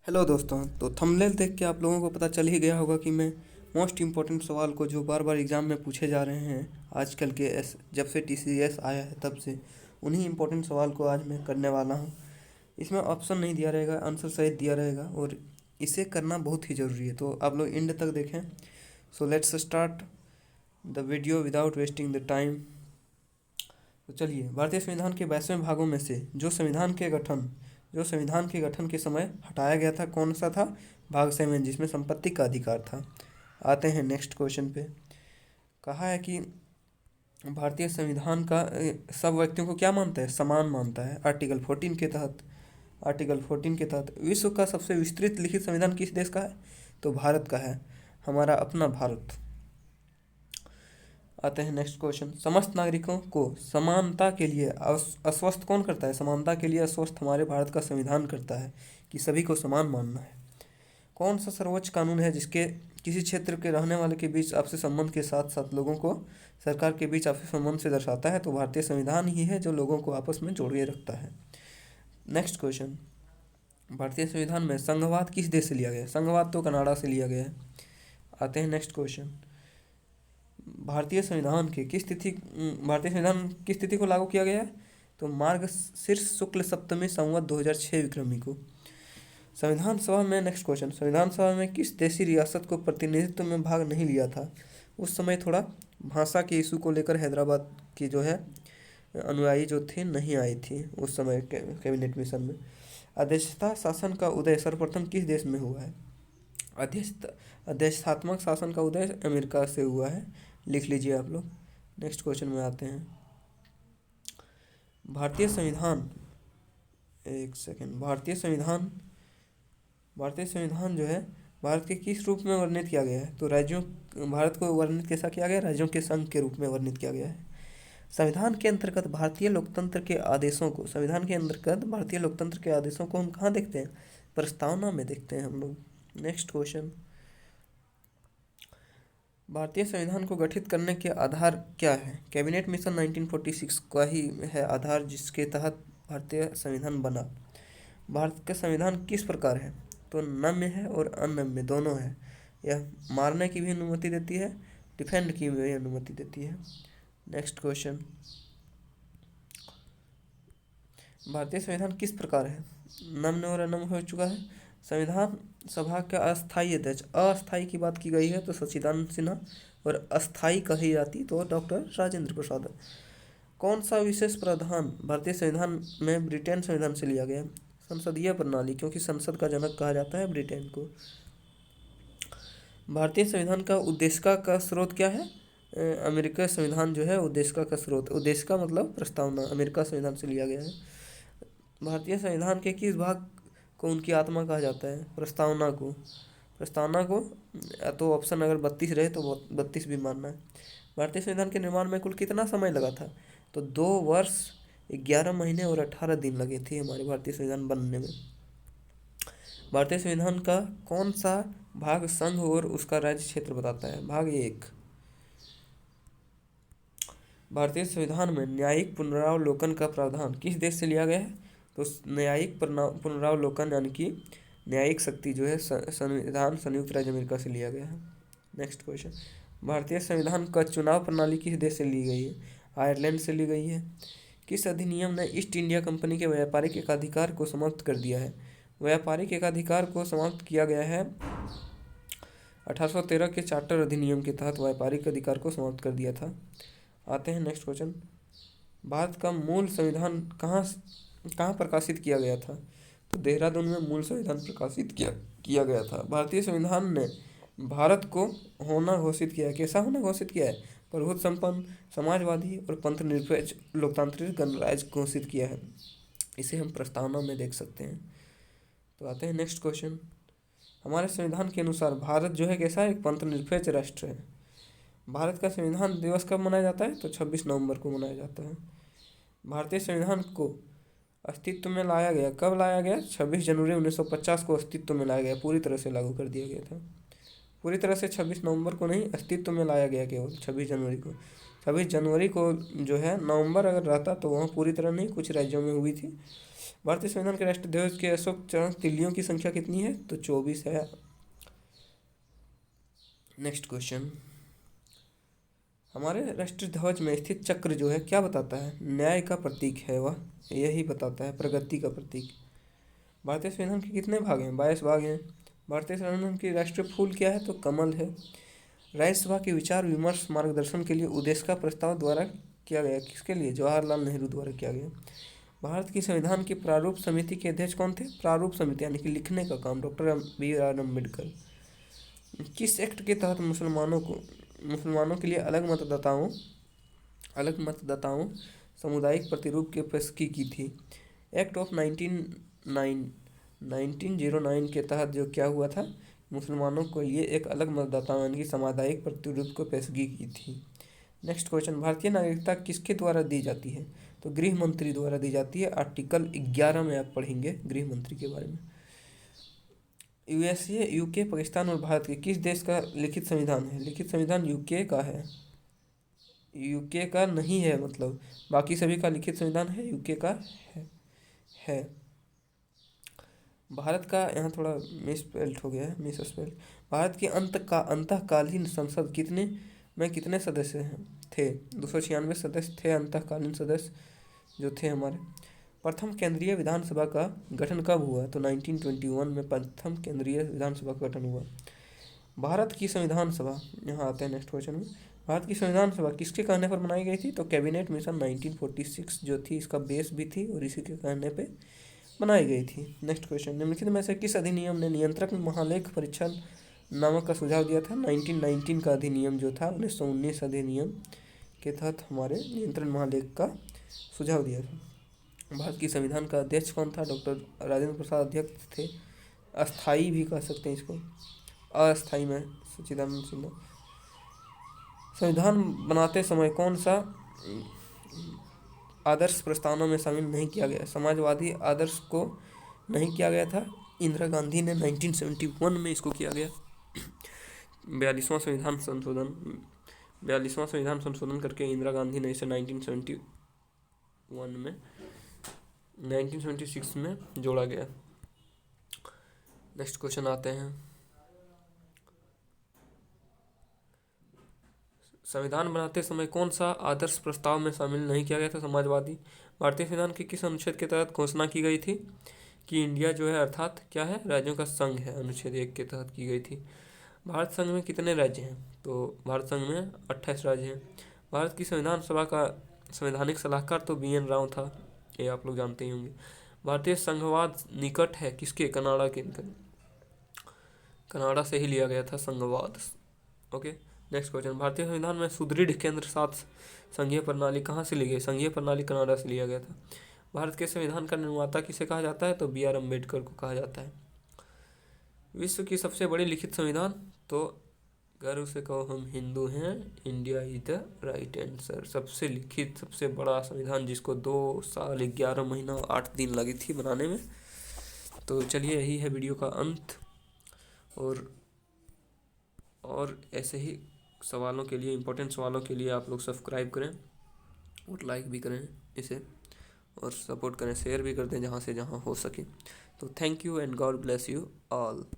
Hello दोस्तों। तो thumbnail देख के आप लोगों को पता चल ही गया होगा कि मैं मोस्ट इम्पोर्टेंट सवाल को जो बार बार एग्ज़ाम में पूछे जा रहे हैं आजकल के जब से टीसीएस आया है तब से उन्हीं इम्पोर्टेंट सवाल को आज मैं करने वाला हूं। इसमें ऑप्शन नहीं दिया रहेगा, आंसर सहित दिया रहेगा और इसे करना बहुत ही ज़रूरी है, तो आप लोग एंड तक देखें। So let's start the video without wasting the time. तो चलिए, भारतीय संविधान के 22वें भागों में से जो संविधान के गठन के समय हटाया गया था कौन सा था? भाग 7, जिसमें संपत्ति का अधिकार था। आते हैं नेक्स्ट क्वेश्चन पे। कहा है कि भारतीय संविधान का सब व्यक्तियों को क्या मानता है? समान मानता है। आर्टिकल 14 के तहत विश्व का सबसे विस्तृत लिखित संविधान किस देश का है? तो भारत का है, हमारा अपना भारत। आते हैं नेक्स्ट क्वेश्चन। समस्त नागरिकों को समानता के लिए आश्वस्त कौन करता है? समानता के लिए आश्वस्त हमारे भारत का संविधान करता है कि सभी को समान मानना है। कौन सा सर्वोच्च कानून है जिसके किसी क्षेत्र के रहने वाले के बीच आपसी संबंध के साथ साथ लोगों को सरकार के बीच आपसी संबंध से दर्शाता है? तो भारतीय संविधान ही है जो लोगों को आपस में जोड़े रखता है। Next question. भारतीय संविधान में संघवाद किस देश से लिया गया है? संघवाद तो कनाडा से लिया गया है। आते हैं नेक्स्ट क्वेश्चन। भारतीय संविधान किस तिथि को लागू किया गया है? तो मार्गशीर्ष शुक्ल सप्तमी संवत 2006 विक्रमी को। संविधान सभा में नेक्स्ट क्वेश्चन। संविधान सभा में किस देशी रियासत को प्रतिनिधित्व में भाग नहीं लिया था? उस समय थोड़ा भाषा के इशू को लेकर हैदराबाद की जो है अनुयायी जो थी नहीं आई थी उस समय कैबिनेट मिशन में। अध्यक्षता शासन का उदय सर्वप्रथम किस देश में हुआ है? अध्यक्षात्मक शासन का उदय अमेरिका से हुआ है, लिख लीजिए आप लोग। नेक्स्ट क्वेश्चन में आते हैं। भारतीय संविधान जो है भारत के किस रूप में वर्णित किया गया है? तो भारत को वर्णित कैसा किया गया? राज्यों के संघ के रूप में वर्णित किया गया है। संविधान के अंतर्गत भारतीय लोकतंत्र के आदेशों को हम कहाँ देखते हैं? प्रस्तावना में देखते हैं हम लोग। Next question. भारतीय संविधान को गठित करने के आधार क्या है? कैबिनेट मिशन 1946 का ही है आधार, जिसके तहत भारतीय संविधान बना। भारत का संविधान किस प्रकार है? तो नम्य है और अनम्य दोनों है। यह मारने की भी अनुमति देती है, डिफेंड की भी अनुमति देती है। Next question. भारतीय संविधान किस प्रकार है? नम्य और अनम्य हो चुका है। संविधान सभा का अस्थायी अध्यक्ष, अस्थायी की बात की गई है तो सच्चिदानंद सिन्हा, और अस्थायी कही जाती तो डॉक्टर राजेंद्र प्रसाद। कौन सा विशेष प्रावधान भारतीय संविधान में ब्रिटेन संविधान से लिया गया? संसदीय प्रणाली, क्योंकि संसद का जनक कहा जाता है ब्रिटेन को। भारतीय संविधान का उद्देशिका का स्रोत क्या है? अमेरिका संविधान जो है उद्देशिका का स्रोत, उद्देशिका मतलब प्रस्तावना, अमेरिका संविधान से लिया गया है। भारतीय संविधान के किस भाग को उनकी आत्मा कहा जाता है? प्रस्तावना को तो ऑप्शन अगर 32 रहे तो 32 भी मानना है। भारतीय संविधान के निर्माण में कुल कितना समय लगा था? तो 2 वर्ष 11 महीने और 18 दिन लगे थे हमारे भारतीय संविधान बनने में। भारतीय संविधान का कौन सा भाग संघ और उसका राज्य क्षेत्र बताता है? भाग 1। भारतीय संविधान में न्यायिक पुनरावलोकन का प्रावधान किस देश से लिया गया है? तो न्यायिक पुनरावलोकन यानी कि न्यायिक शक्ति जो है संविधान संयुक्त राज्य अमेरिका से लिया गया है। Next question. भारतीय संविधान का चुनाव प्रणाली किस देश से ली गई है? आयरलैंड से ली गई है। किस अधिनियम ने ईस्ट इंडिया कंपनी के व्यापारिक एकाधिकार को समाप्त कर दिया है? व्यापारिक एकाधिकार को समाप्त किया गया है 1813 के चार्टर अधिनियम के तहत व्यापारिक अधिकार को समाप्त कर दिया था। आते हैं नेक्स्ट क्वेश्चन। भारत का मूल संविधान कहाँ प्रकाशित किया गया था? तो देहरादून में मूल संविधान प्रकाशित किया गया था। भारतीय संविधान ने भारत को होना घोषित किया है। कैसा होना घोषित किया है? प्रभुत्व संपन्न, समाजवादी और पंथ निरपेक्ष लोकतांत्रिक गणराज्य घोषित किया है। इसे हम प्रस्तावना में देख सकते हैं। तो आते हैं नेक्स्ट क्वेश्चन। हमारे संविधान के अनुसार भारत जो है कैसा है? एक पंथ निरपेक्ष राष्ट्र है। भारत का संविधान दिवस कब मनाया जाता है? तो 26 नवंबर को मनाया जाता है। भारतीय संविधान को अस्तित्व में लाया गया, कब लाया गया? 26 जनवरी 1950 को अस्तित्व में लाया गया, पूरी तरह से लागू कर दिया गया था। पूरी तरह से 26 नवंबर को नहीं, अस्तित्व में लाया गया केवल 26 जनवरी को। 26 जनवरी को जो है, नवंबर अगर रहता तो वहाँ पूरी तरह नहीं, कुछ राज्यों में हुई थी। भारतीय संविधान के राष्ट्रीय ध्वज के अशोक चक्र तिलियों की संख्या कितनी है? तो 24 है। नेक्स्ट क्वेश्चन, हमारे राष्ट्रीय ध्वज में स्थित चक्र जो है क्या बताता है? न्याय का प्रतीक है वह, यही बताता है, प्रगति का प्रतीक। भारतीय संविधान के कितने भाग हैं? 22 भाग हैं। भारतीय संविधान की राष्ट्रीय फूल क्या है? तो कमल है। राज्यसभा के विचार विमर्श मार्गदर्शन के लिए उद्देश्य का प्रस्ताव द्वारा किया गया, किसके लिए? जवाहरलाल नेहरू द्वारा किया गया। भारत की संविधान की प्रारूप समिति के अध्यक्ष कौन थे? प्रारूप समिति यानी कि लिखने का काम डॉक्टर BR अम्बेडकर। किस एक्ट के तहत मुसलमानों के लिए अलग मतदाताओं सामुदायिक प्रतिरूप की पेशगी की थी? एक्ट ऑफ 1909 के तहत जो क्या हुआ था, मुसलमानों को लिए एक अलग मतदाताओं यानी कि सामुदायिक प्रतिरूप को पेशगी की थी। नेक्स्ट क्वेश्चन, भारतीय नागरिकता किसके द्वारा दी जाती है? तो गृह मंत्री द्वारा दी जाती है। आर्टिकल 11 में आप पढ़ेंगे गृह मंत्री के बारे में। USA, UK, पाकिस्तान और भारत के किस देश का लिखित संविधान है? लिखित संविधान UK का है। UK का नहीं है, मतलब बाकी सभी का लिखित संविधान है, UK का है। भारत का यहाँ थोड़ा मिसस्पेल्ड हो गया है, मिसस्पेल्ड। भारत की अंतःकालीन संसद कितने सदस्य थे? 296 सदस्य थे अंतःकालीन सदस्य जो थे हमारे। प्रथम केंद्रीय विधानसभा का गठन कब हुआ? तो 1921 में प्रथम केंद्रीय विधानसभा का गठन हुआ। भारत की संविधान सभा, यहाँ आते हैं नेक्स्ट क्वेश्चन में, भारत की संविधान सभा किसके कहने पर बनाई गई थी? तो कैबिनेट मिशन 1946 जो थी, इसका बेस भी थी और इसी के कहने पे बनाई गई थी। नेक्स्ट क्वेश्चन, निम्नलिखित में से किस अधिनियम ने नियंत्रक महालेख परीक्षण नामक का सुझाव दिया था? 1919 का अधिनियम जो था, 1919 अधिनियम के तहत हमारे नियंत्रण महालेख का सुझाव दिया था। भारत की संविधान का अध्यक्ष कौन था? डॉक्टर राजेंद्र प्रसाद अध्यक्ष थे। अस्थाई भी कह सकते हैं इसको, अस्थाई में सच्चिदानंद सिन्हा। संविधान बनाते समय कौन सा आदर्श प्रस्तावना में शामिल नहीं किया गया? समाजवादी आदर्श को नहीं किया गया था। इंदिरा गांधी ने 1971 में इसको किया गया। 42वां संविधान संशोधन करके इंदिरा गांधी ने इसे 1976 में जोड़ा गया। नेक्स्ट क्वेश्चन आते हैं, संविधान बनाते समय कौन सा आदर्श प्रस्ताव में शामिल नहीं किया गया था? समाजवादी। भारतीय संविधान के किस अनुच्छेद के तहत घोषणा की गई थी कि इंडिया जो है अर्थात क्या है? राज्यों का संघ है। अनुच्छेद 1 के तहत की गई थी। भारत संघ में कितने राज्य हैं? तो भारत संघ में 28 राज्य हैं। भारत की संविधान सभा का संवैधानिक सलाहकार तो BN राव था, ये आप लोग जानते ही होंगे। भारतीय संघवाद निकट है किसके? कनाडा के निकट, कनाडा से ही लिया गया था संघवाद। ओके, नेक्स्ट क्वेश्चन, भारतीय संविधान में सुदृढ़ केंद्र साथ संघीय प्रणाली कहाँ से ली गई? संघीय प्रणाली कनाडा से लिया गया था। भारत के संविधान का निर्माता किसे कहा जाता है? तो BR अम्बेडकर को कहा जाता है। विश्व की सबसे बड़ी लिखित संविधान, तो गर्व से कहो हम हिंदू हैं, India is the right answer. सबसे लिखित सबसे बड़ा संविधान जिसको 2 साल 11 महीना 8 दिन लगी थी बनाने में। तो चलिए, यही है वीडियो का अंत, और ऐसे ही सवालों के लिए, इंपॉर्टेंट सवालों के लिए आप लोग सब्सक्राइब करें और लाइक भी करें इसे, और सपोर्ट करें, शेयर भी कर दें जहाँ से जहाँ हो सके। तो thank you and God bless you all.